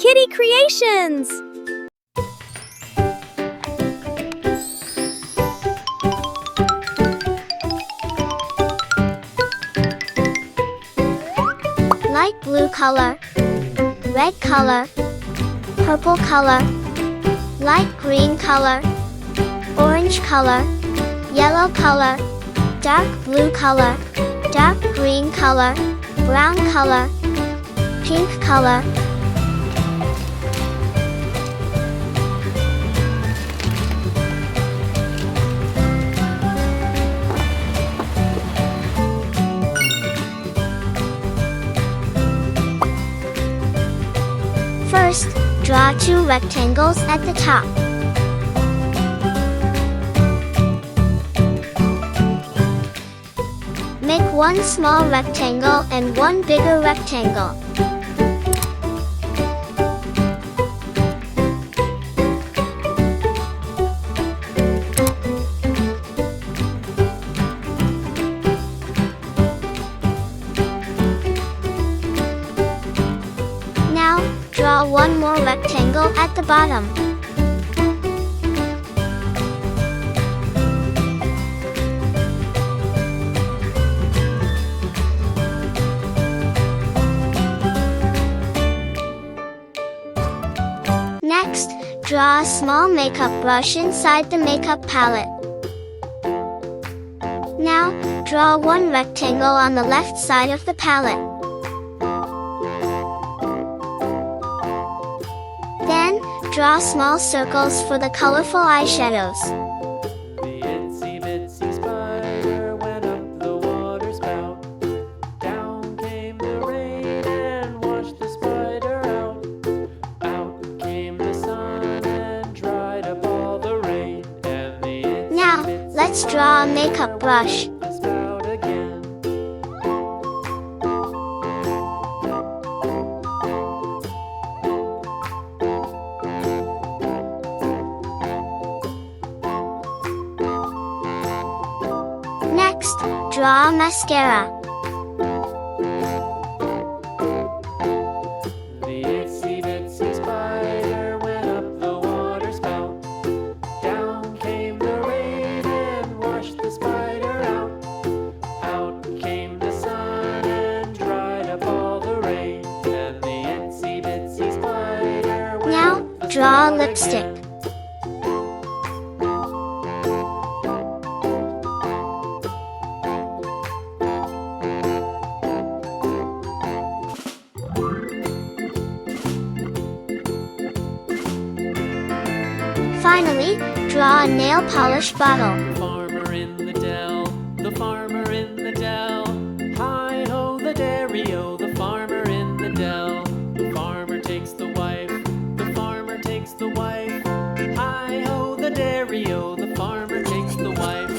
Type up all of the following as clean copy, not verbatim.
Kiddy Creations! Light blue color, red color, purple color, light green color, orange color, yellow color, dark blue color, dark green color, brown color, pink color. First, draw 2 rectangles at the top. Make 1 small rectangle and 1 bigger rectangle. Now, draw 1 more rectangle at the bottom. Next, draw a small makeup brush inside the makeup palette. Now, draw 1 rectangle on the left side of the palette. Then, draw small circles for the colorful eyeshadows. The itsy bitsy spider went up the water spout. Down came the rain and washed the spider out. Out came the sun and dried up all the rain. And the itsy Now, bitsy let's draw a makeup brush. spider went up the spout again. Next, draw a mascara. The itsy bitsy spider went up the water spout. Down came the rain and washed the spider out. Out came the sun and dried up all the rain. And the itsy bitsy spider went Now, up the draw a spout lipstick. again. Finally, draw a nail polish bottle. The farmer in the dell, the farmer in the dell. Hi-ho, the dairy-o, the farmer in the dell. The farmer takes the wife, the farmer takes the wife. Hi-ho, the dairy-o, the farmer takes the wife.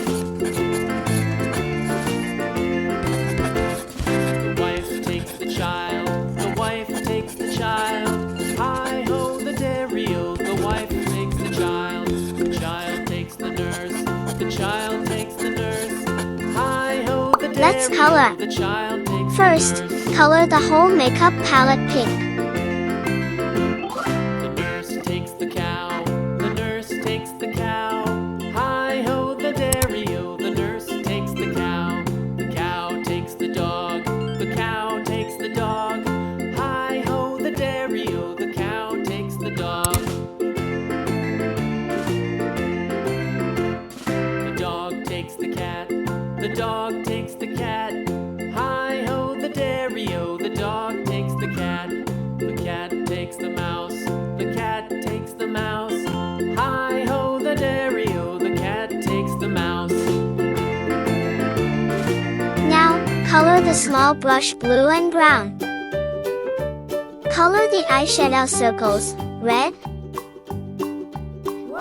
The wife takes the child, the wife takes the child. Hi-ho, the dairy-o, the wife takes the child. The child takes the nurse, the child takes the nurse. Hi-ho, the dairy-o, Let's color. the child takes First, the nurse. color the whole makeup palette pink. The nurse takes the cow, the nurse takes the cow. Hi-ho, the dairy-o, the nurse takes the cow. The cow takes the dog, the cow takes the dog. Hi-ho, the dairy-o, the cow takes the dog. The dog takes the cat, the dog takes the cat. Hi-ho, the dairy-o, the dog takes the cat. The cat takes the mouse, the cat takes the mouse. Hi-ho, the dairy-o, the cat takes the mouse. Now, color the small brush blue and brown. Color the eyeshadow circles red,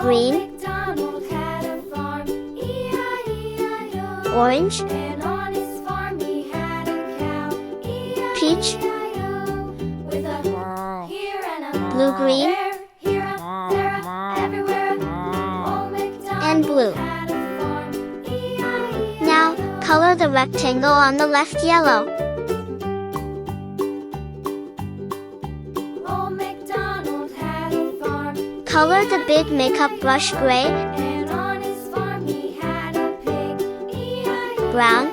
green, MacDonald had a farm, E-I-E-I-O. orange, And on his farm he had a cow, peach, E-I-E-I-O. With a here and a blue-green, there, here a there a everywhere. Old MacDonald and blue. had a farm, E-I-E-I-O. Now, color the rectangle on the left yellow. Old MacDonald Color the big makeup brush gray, And on his farm he had a pig. E-I-O, brown,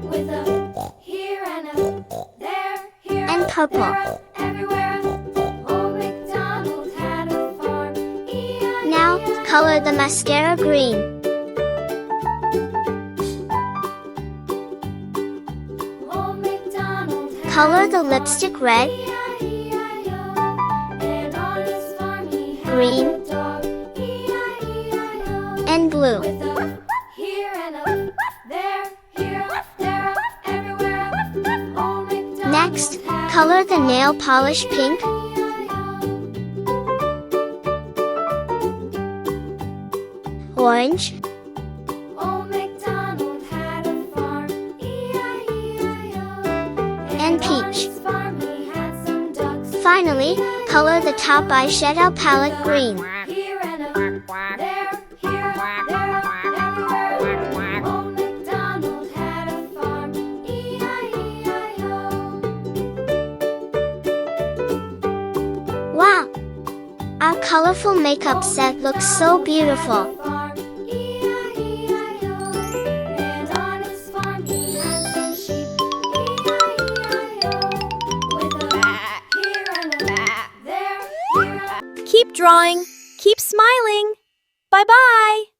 with a here and a there, here and up, purple. there up, everywhere up. Old MacDonald had a farm. E-I-E-I-O. Now, color the mascara green. Old MacDonald had Color a the farm. lipstick red, E-I-E-I-O. And on his farm he had green, a dog. E-I-E-I-O. and blue. With a here and a there, here up, there up, everywhere up. Old MacDonald Next, had color the nail polish pink, E-I-E-I-O. orange, Old MacDonald had a farm. E-I-E-I-O. and on peach. his farm he had some ducks. Finally, color the top eyeshadow palette green. Here and a there, here up, there up, everywhere. Old MacDonald had a farm. E-I-E-I-O. Wow! Our colorful makeup set looks so beautiful. Farm. E-I-E-I-O. And on his farm he had some sheep. E-I-E-I-O. With a here and a there, here up. Keep drawing, keep smiling. Bye-bye.